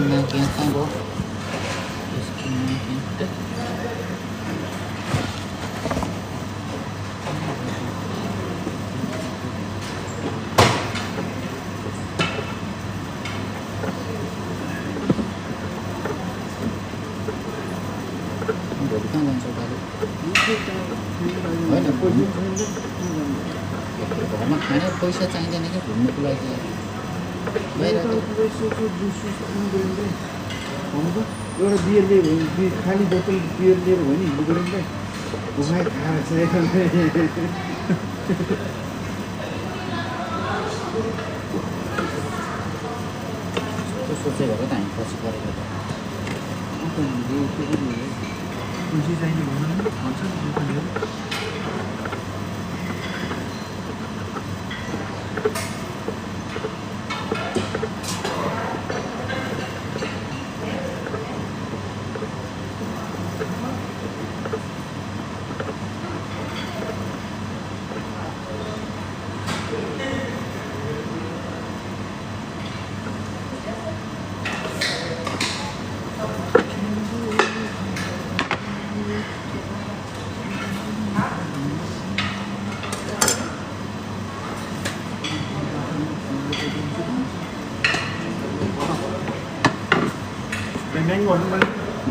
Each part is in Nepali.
Esquina aquí está vos. Esquina aquí está. भोलि कहाँ जान्छ दाजु? होइन घरमा खाने पैसा चाहिँदैन कि घुम्नुको लागि एउटा बियर लियो भने खाली बोतल बियर लिएर भयो नि हिँड्नु पऱ्यो नि त घुमाइ खाएर सोचे भएर त हामी पछि गरेको त खुसी चाहिने भन्नु भन्छ नि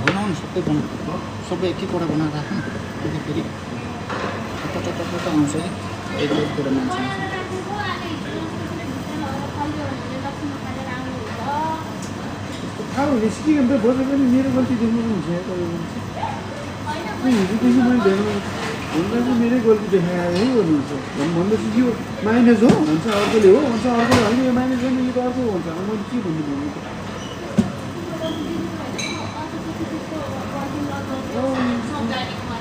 बनाउनु सबै एक एकवटा बनाएर राख्नु फेरि फेरि टट आउँछ कि एक एकवटा मान्छे थाहा हुने सिकिकन त बजे पनि मेरो गल्ती देख्नु हुन्छ हिजोदेखि मैले धेरै भन्दा चाहिँ मेरै गल्ती देखाएर है भन्नुहुन्छ भन्दैछु यो माइनस हो भन्छ अर्कोले हो भन्छ अर्कोले होइन यो माइनस होइन यो त अर्को भन्छ मैले के भन्नु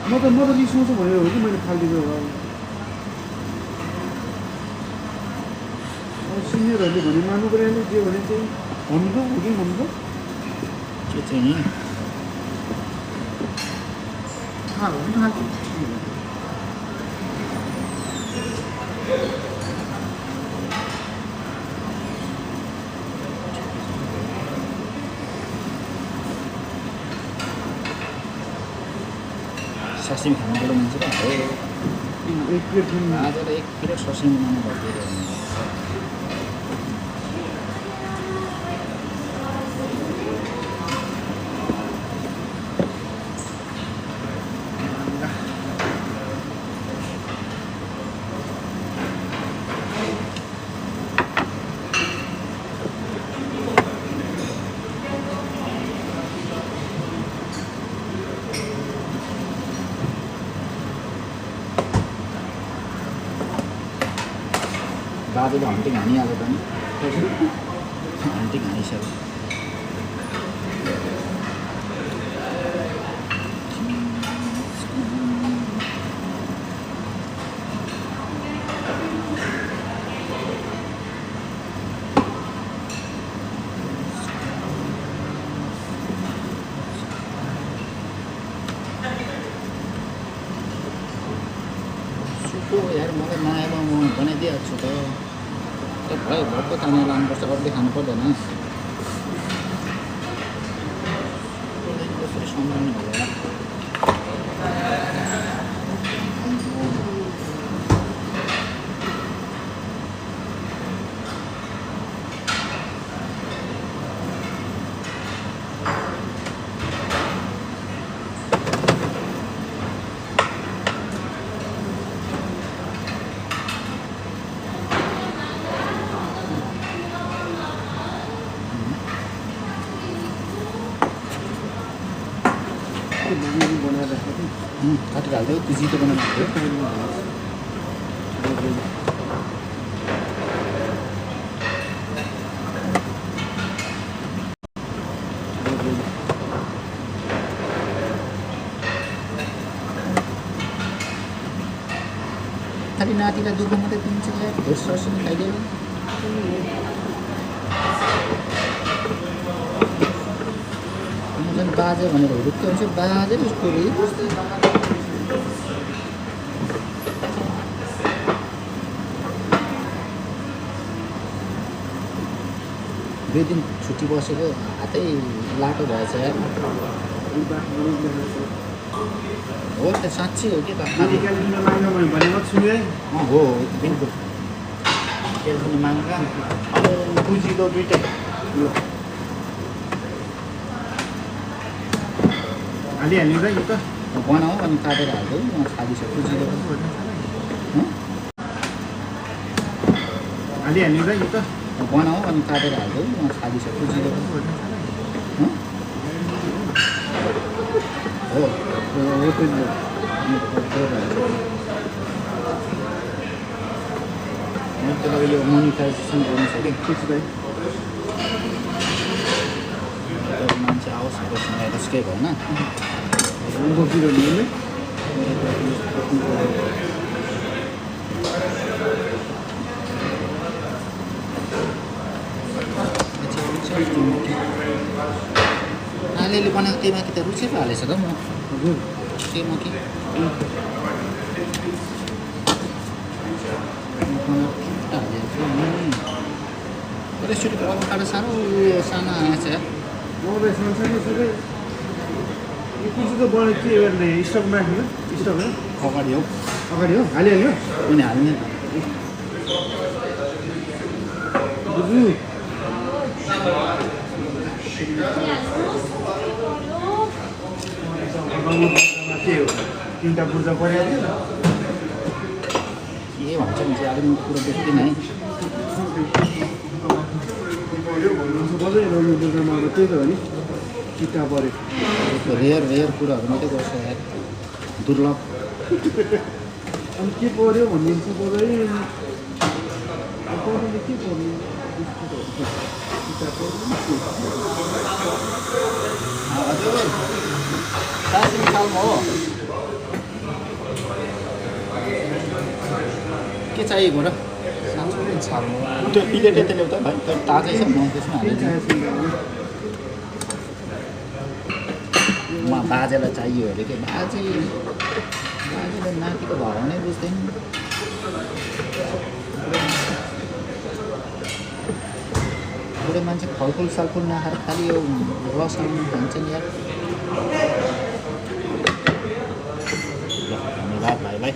म त रिसाउँछु भनेर हो कि मैले फालिदिएको अब सिनियरहरूले भने मान्नु पऱ्यो जे भने चाहिँ भन्नु हो कि भन्नु के चाहिँ नि ससिम खानुको मान्छे त हो एक प्लेट आज त एक प्लेट ससिम बनाउनु भइदियो बाजेले हन्टिङ हानिहाल्यो पनि हन्टिङ हानिसक्यो सुको यार मलाई नआएमा म बनाइदिइहाल्छु त भयो भक्कु तानेर लानुपर्छ अरूले खानु पर्दैन कसरी सम्झाउनु होला काटेर हाल्दै त्यो जितो बनाउनु खालि नातिलाई दुध मात्रै दिन्छ भेट ससिनी खाइदियो झन् बाजे भनेर हुरुक्क हुन्छ बाजे उसको 2 दिन छुट्टी बसेको हातै लाटो भएछ यार हो त साँच्चै हो कि त हो बिल्कुल कालिम्पोङ माग्दा अब बुझिलो दुइटै हालिहाल्ने र यो त बनाऊ अनि काटेर हाल्दै म खालिसक्यो बुझिलो हालिहाल्ने र यो त बनाऊ अनि काटेर हाल्दै म खालिसक्यो बुझिलो हो त्यसलाई यो मोनिटाइजेसन गर्नु छ कि मान्छे आओस् बस्ने त्यसकै भएन बसिरहनु अलिअलि बनाएको त्यही माथि त रुचि पो हालेछ त म हजुर त्यही म कि रेस्टुरेन्टको अभाकाडो साह्रो उयो सानो आएछ मलाई सँगसँगै सबै यो कुन चाहिँ त बढी के गर्ने स्टकमा राख्नु स्टक हो अगाडि हो अगाडि हो हालिहाल्यो उनी हाल्ने बुझ्नु के हो 3टा पूर्जा परिहाल्यो के भन्छ भने चाहिँ अलिक कुरो बुझ्दिनँ है भन्नुहुन्छ बजै रम्नु पूर्जामा अब त्यही त हो नि चिट्टा पऱ्यो रेयर कुराहरू मात्रै गर्छ यार दुर्लभ अनि के पऱ्यो भनिदिन्छ बजै पढ्नुले के पढ्नु चिट्टा हजुर दार्जिलिङ सालमा हो के चाहिएको र त्यो प्लेटै त्यसले त भाइ त्यो ताजै छ म त्यसमा हालिदिन्छु बाजेलाई चाहियो अरे के बाजेले नातिको भावनै बुझ्दैन बुढो मान्छे फलफुल सलफुल नखाएर खालि यो रस आउनु भन्छ नि यार धन्यवाद भाइलाई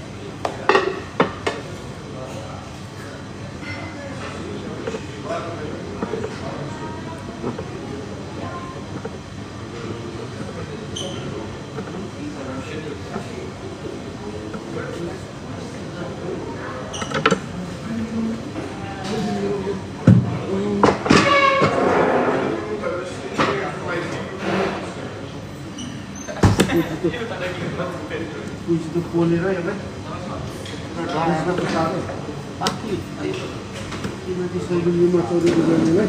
कुछ तो पोलेर यसलाई बाँकी माथि सैगुलीमा चौधरी गर्नेलाई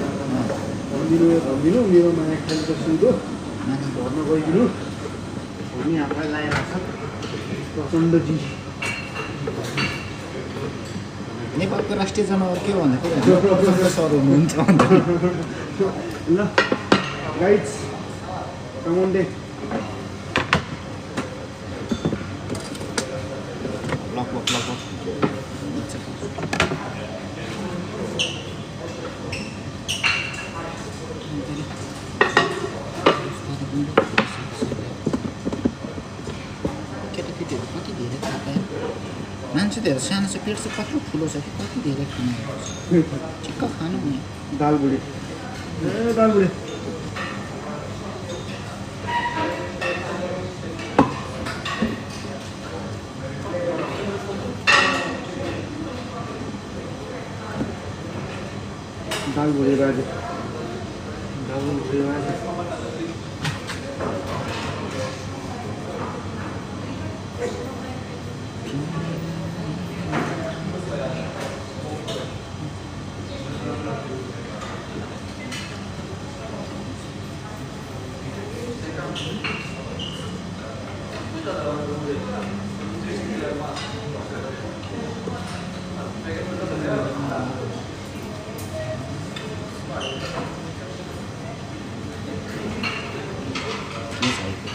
भनिदिनु मेरो माया खाली सुधो घरमा गइदिनु हामी हामीलाई लगाइरहेको छ प्रचण्डजी नेपालको राष्ट्रिय जनावर के भनेको सर हुनुहुन्छ ल गाइड्स कमान्डे लक केटाकेटीहरू कति धेरै खाँदा मान्छेहरू सानो छ पेट चाहिँ कत्रो ठुलो छ कि कति धेरै खाने ठिक्क खानु नि दाल बुढी दाल बुढी दाल बुढी बाजे दाल बुढी बाजे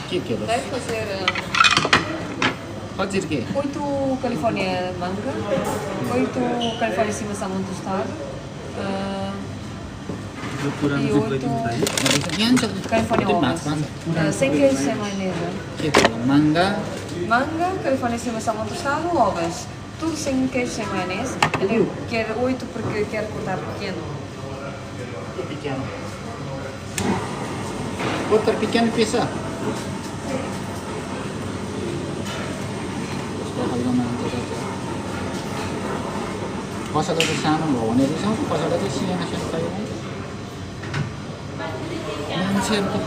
que Deve fazer pode dizer o quê? 8 Califórnia manga, 8 Califórnia estimação tostado, यो पुरानो E चाहिँ outro, गइदिनु भयो यहाँ छ California त्यो Ovas. भात Sem queijo, sem maionese. के छ माङ्गा Manga, California sem maçã tostado, ovas. Tudo sem queijo, sem maionese. Eu quero 8 porque quero cortar pequeno. pequeno outro pequeno pizza कसैलाई चाहिँ सानो भयो भने रिसाउँछ कसैलाई चाहिँ सानो सानो चाहियो मान्छेहरूको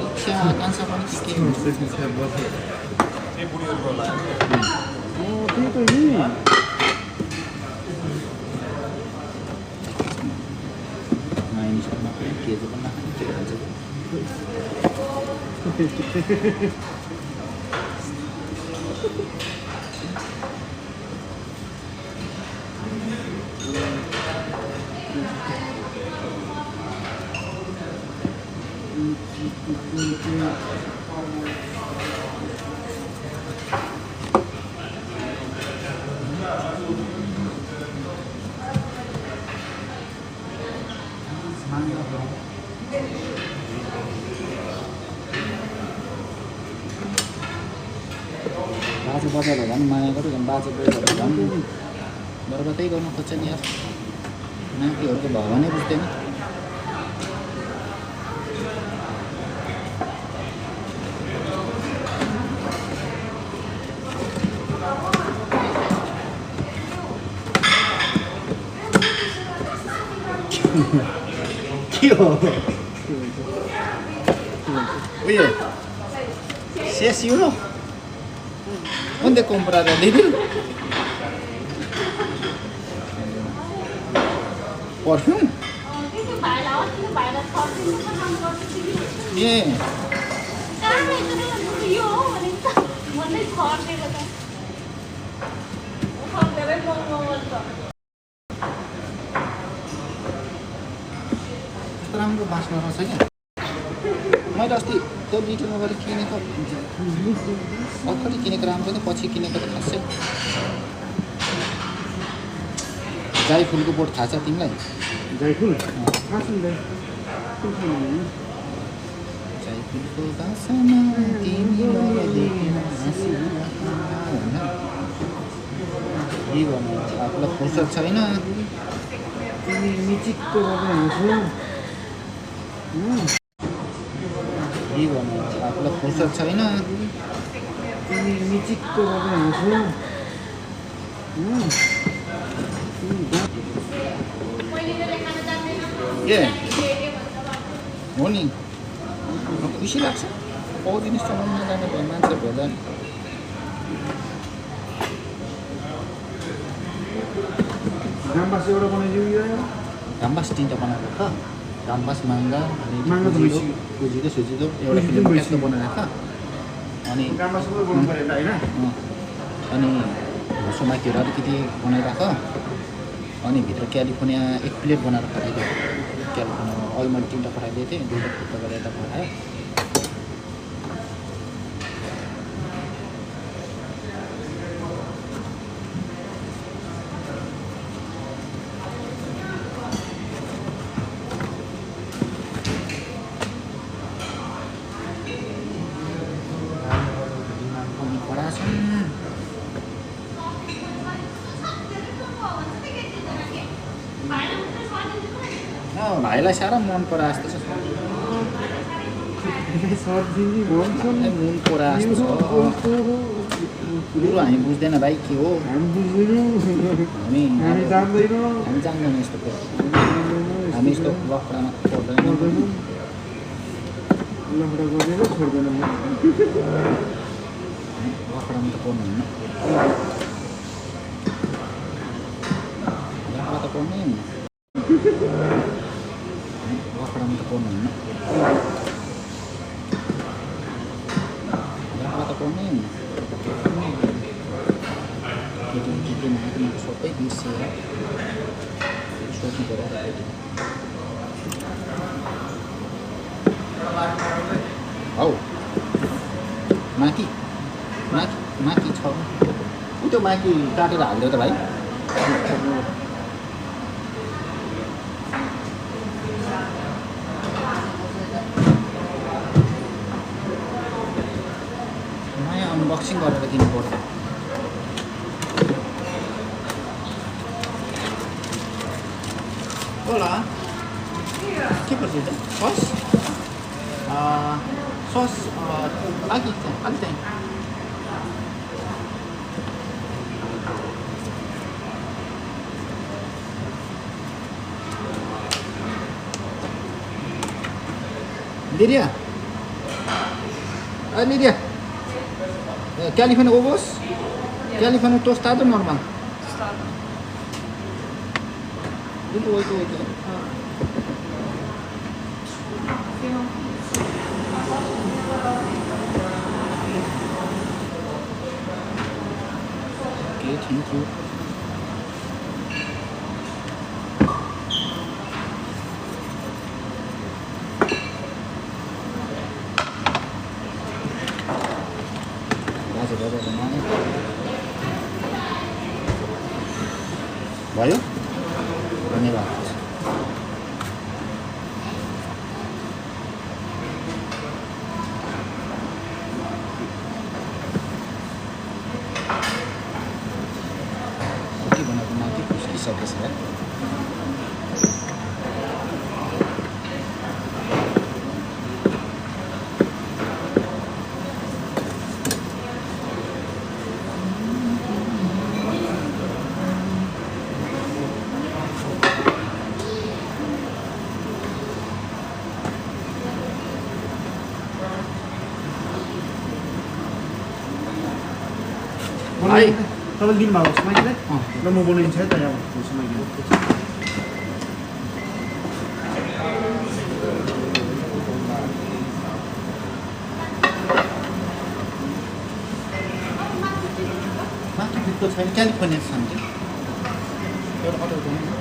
इच्छा आकाङ्क्षा पनि के हुन्छ त्यही त नि मानिसहरूमा पनि के चाहिँ पनि के भन्छ बाजे बजारहरू झन् माया गर्यो झन् बाजे बजारहरू झन् बर्बादै गर्नु खोज्छ नि यार नातिहरूको भावनै बुझ्दैन के हो uye si uno ¿dónde comprar el Lidl? Perfume? Yeah. राम्रो बाँच्नु रहेछ क्या मैले अस्ति त्यो लिटरमा गएर किनेको भर्खरै किनेको राम्रो थियो पछि किनेको त खासै जाइफुलको बोट थाहा छ तिमीलाई जाइफुल जाइफुलको बासामा तिमीलाई देखेर के गर्नु आफूलाई फुर्सद छैन मिचिक्क गर्दै के गर्नु आफूलाई फुर्सद छैन मिचिक्क गर्दै ए हो नि खुसी लाग्छ पाउँदिन समाउन जाने भयो मान्छे भेट्दा गाम्बास एउटा बनाइदियो गाम्बास तिनवटा बनाएको छ गाम्बास माङ्गा अनि माङ्गा त भइसक्यो। कुजिरो सुजिरो एउटा फिल्म त्यस्तो बनाएको अनि गाम्बास पनि गर्नु पऱ्यो होइन अनि सुमाकीहरू अलिकति बनाइराख अनि भित्र क्यालिफोर्निया एक प्लेट बनाएर पठाइदियो क्यालिफोर्निया अघि मैले तिनवटा पठाइदिएको थिएँ दुईवटा फुट्टा गरेर यता पठायो भाइलाई साह्रो मन परा जस्तो छ मन परा जस्तो छ कुरो हामी बुझ्दैन भाइ के हो हामी जान्दैनौँ यस्तो कुरा हामी यस्तो लफडामा पर्दैन लफडामा त पर्नुहुन्न लफडा त पर्नै हुन्न लफडामा त पर्नुहुन्न लफडा त पर्नै हुन्न केटी माथि सबै बिर्सेर सोध्नु पऱ्यो हौ माथि माथि माथि छ उ त्यो माथि काटेर हाल्दै त भाइ अनबक्सिङ गरेर दिनु पर्यो होला के पर्छ त सस सस अघि अलि चाहिँ Lidia Lidia California ovos California tostado normal Tostado. Itu Okay, thank you. भयो धन्यवाद के बनाएको माथि पुस्किसकेछ है मलाई तपाईँले दिनुभएको छ माइकलाई र म बनाइन्छ है त यहाँ माइकले माथि भित्र छैन क्यालिफोर्निया छ नि एउटा अर्डर गर्नु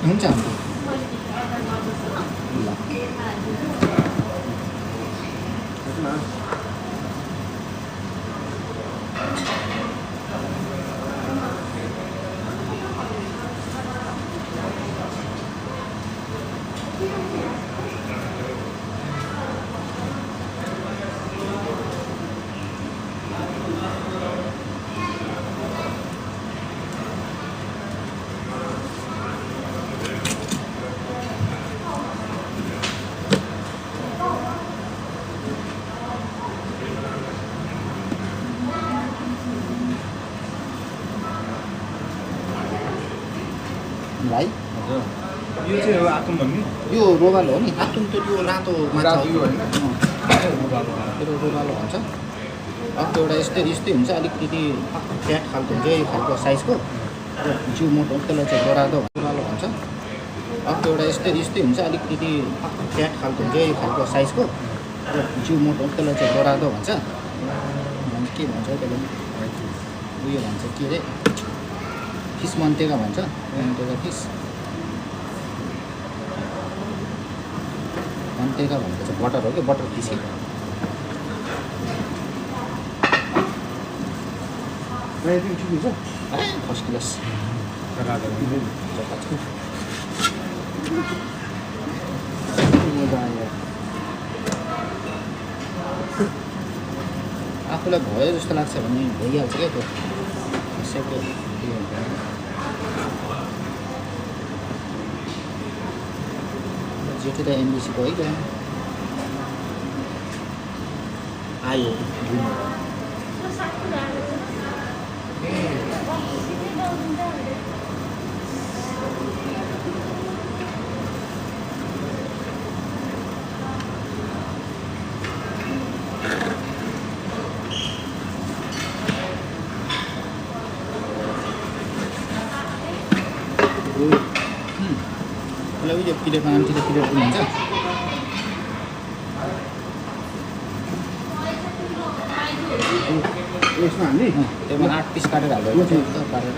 हुन्छ हुन्छ भाइ यो चाहिँ हो आतुम भन्ने यो रोबालो हो नि आतुम त त्यो रातो माछा रातो यो होइन त्यो रोबालो भन्छ अर्को एउटा यस्तै यस्तै हुन्छ अलिकति फ्याट खालको हुन्छ यो खालको साइजको र जिउ मोटो त्यसलाई चाहिँ डरादो भन्छ अर्को एउटा यस्तै यस्तै हुन्छ अलिकति फ्याट खालको हुन्छ यो खालको साइजको र जिउ मोटो त्यसलाई चाहिँ डरादो भन्छ के भन्छ त्यसलाई उयो भन्छ के अरे फिस मन्तेगा भन्छ मन्तेगा फिस मन्तेगा भनेको चाहिँ बटर हो कि बटर फिस ठिकै छ फर्स्ट क्लास आफूलाई भयो जस्तो लाग्छ भने भइहाल्छ क्या त्यो कसैको जेठी त एमबिसीको है त आयो उयो पिरियडमा आन्टीले पिरियड दिनुहुन्छ यसमा हाल्ने त्यसमा 8 पिस काटेर हाल्यो काटेर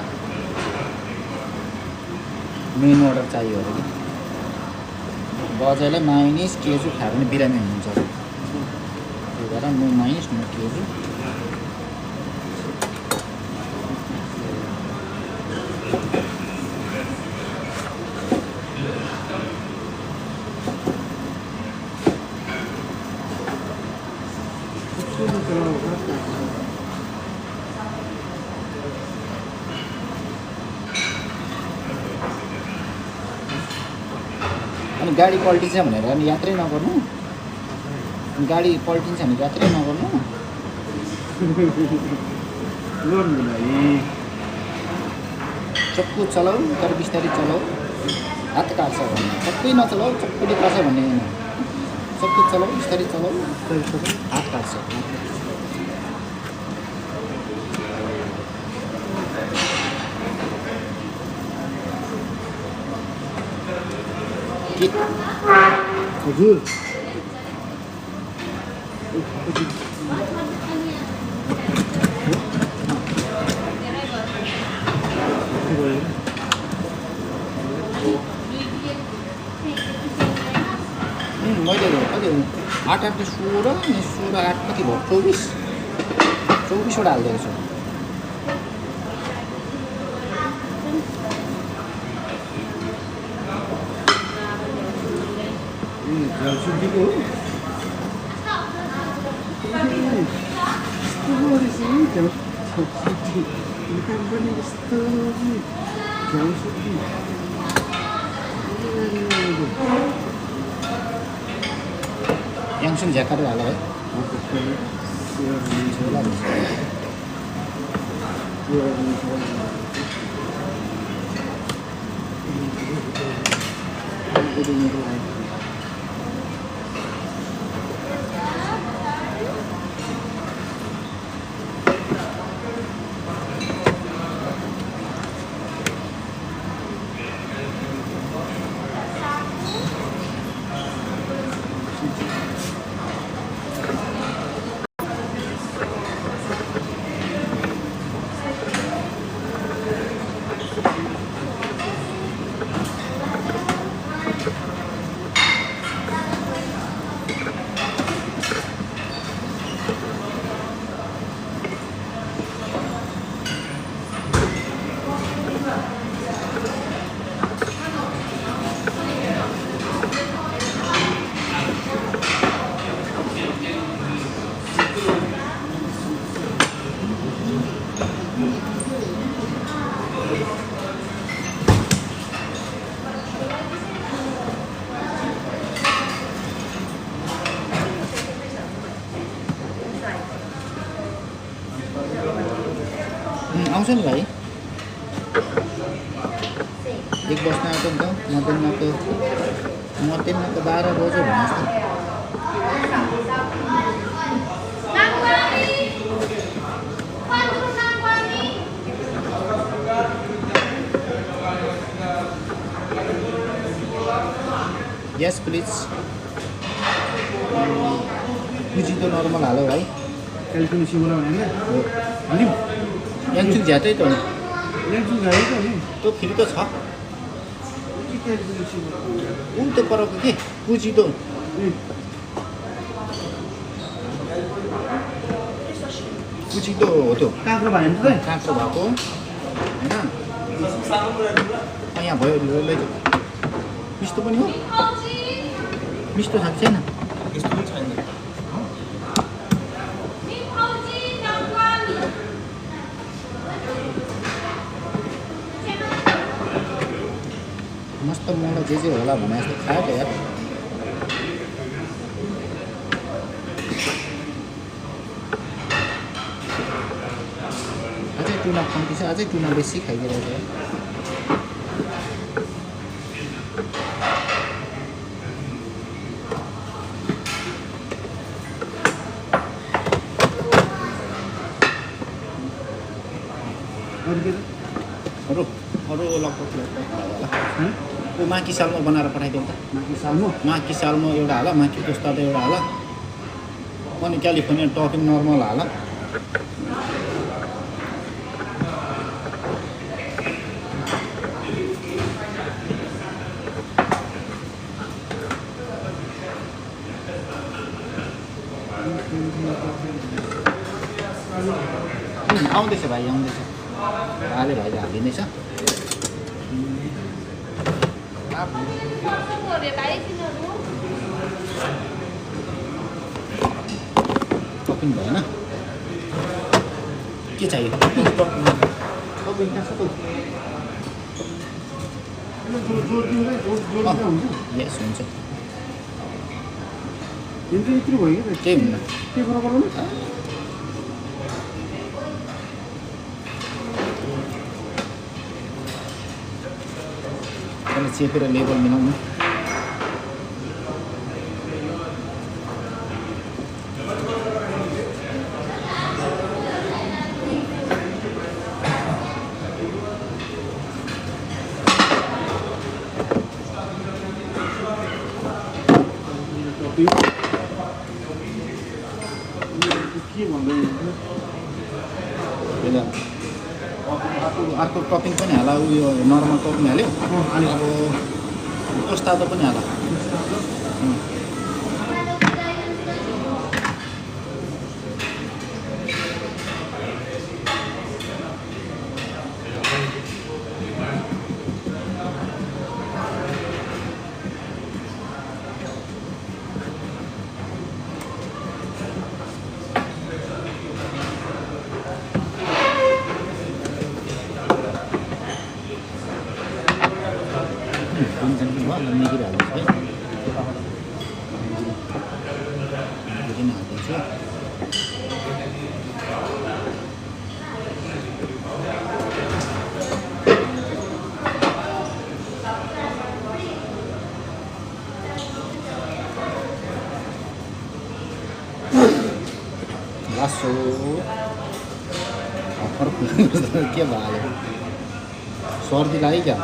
मेन अर्डर चाहियो अरे कि बजारलाई माइनिस केजु खायो भने बिरामी हुनुहुन्छ त्यही भएर म माइनिस म केजु अनि गाडी पल्टिन्छ भनेर अनि यात्रै नगर्नु गाडी पल्टिन्छ भने यात्रै नगर्नु गर्नु भाइ चक्कु चलाऊ तर बिस्तारै चलाऊ हात काट्छ भन्ने सबै नचलाऊ चक्कुले काट्छ भन्ने होइन चक्कु चलाऊ बिस्तारै चलाऊ हात काट्छ के हजुर मैले कति 8 8 16 अनि 16 8 कति भयो 24वटा हालिदिएको छु सुटीको हो याङसुङ झ्याकाएर हाल है आउँछ नि भाइ एक बस्न आएको नि त मटेनमा त 12 बज्यो भन्नुहोस् त यस प्लिज पुजी त नर्मल हालो भाइ क्यालिफोर्निया सिमोला भनेर हो याङसुङ झ्याटै त हो याङसुङ झाइ त नि त्यो फेरि त छ क्यालिफोर्निया सिमोला ऊ त परको के पुजी त पुजी त हो त्यो काँक्रो भयो नि त काँक्रो भएको होइन यहाँ भयो लैजाऊ मिस्तो पनि हो मिस्तो छ कि छैन यस्तो पनि छैन मस्त मलाई जे होला भने जस्तो खायो त यार अझै टुना कम्ती छ अझै टुना बेसी खाइदिरहेको अरू अरू लगभग होला ऊ माकी सालमा बनाएर पठाइदिउँ त माकी सालमा एउटा हाल माकी पुस्ता त एउटा हाल अनि क्यालिफोर्निया टपिङ नर्मल हाल आउँदैछ भाइ आउँदैछ आले भाइले हालिँदैछ टपिङ भएन के चाहियो टपिङ यस हुन्छ यत्रो भयो कि केही हुन्न के फरक पर्दैन त्यसले चेपेर लेबल मिलाउनु के भन्दै अर्को टपिङ पनि हाला उयो नर्मल टपिङ हाल्यो अब उस्तादो पनि हाला मेगीहरू हाल्दैछु है मेगी नै हाल्दैछु लासो के भयो सर्दी लाग्यो क्या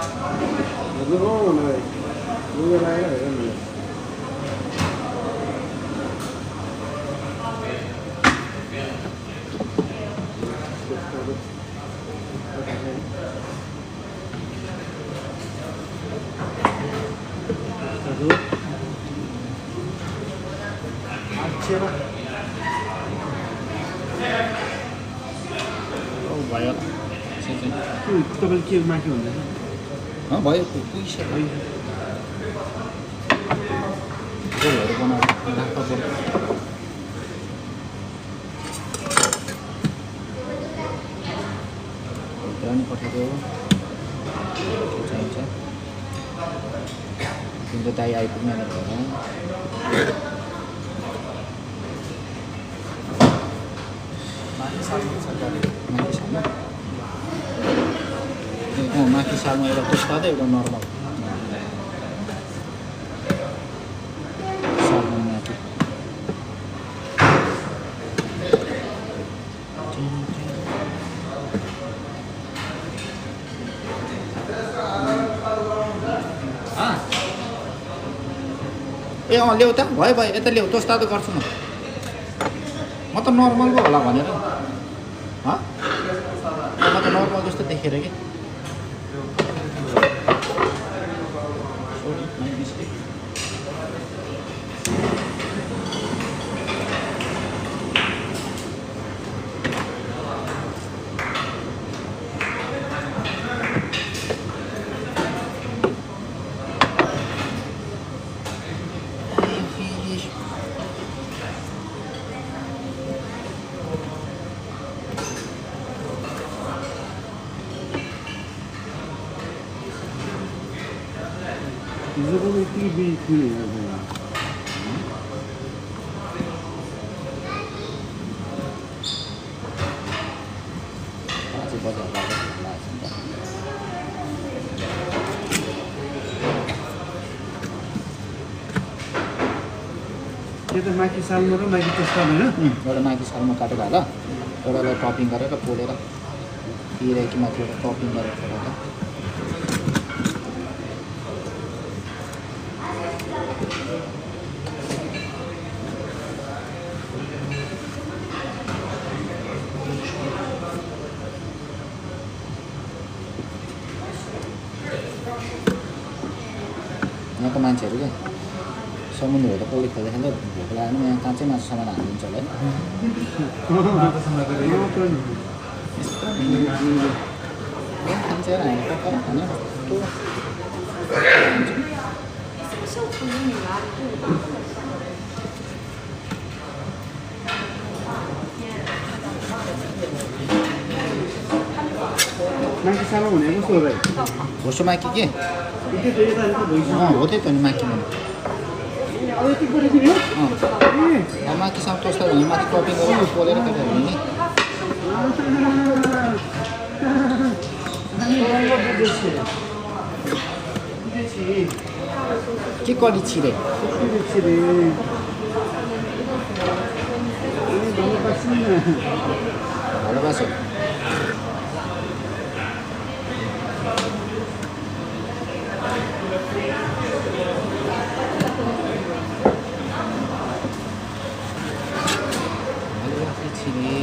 भयो तपाईँले के माथि हुँदैन भयो पुगिसक्यो झोलहरू बनाएर राख्नु पर्यो पनि पठाइदियो चाहिन्छ तिम्रो दाइ आइपुग्ने भयो माथि सालमा एउटा पुस्ता त एउटा नर्मल सालमा माथि ए ल्याउ त भयो भयो यता ल्याउ तोस्ता त गर्छु म त नर्मल पो होला भनेर म त नर्मल जस्तो देखेर कि हिजो पनि यति बिग्रियो त्यो त माथि सालमा र माथि त्यस्तो होइन एउटा माथि सालमा काटेर हाल एउटालाई टपिङ गरेर पोलेर कि माथि एउटा टपिङ गरेर पोलेर यहाँको मान्छेहरू क्या समुद्रहरू त पौडी खोज्दा खेल्दा भोक लागेन यहाँ काँचै माछा सामान हालिदिन्छ होला है 한재는 아니까 아니야 또 मान्छे सानो भनेको कस्तो हो भाइ वर्ष माकी के त्यो त यता यता भइसक्यो हो त्यही त नि माकी भने अब यति पऱ्यो फेरि हो अब माकीसँग टोस्टर भने माथि टपिङ गरेर पोलेर त हुने नि के कडी छिरे भालोबासो छिरे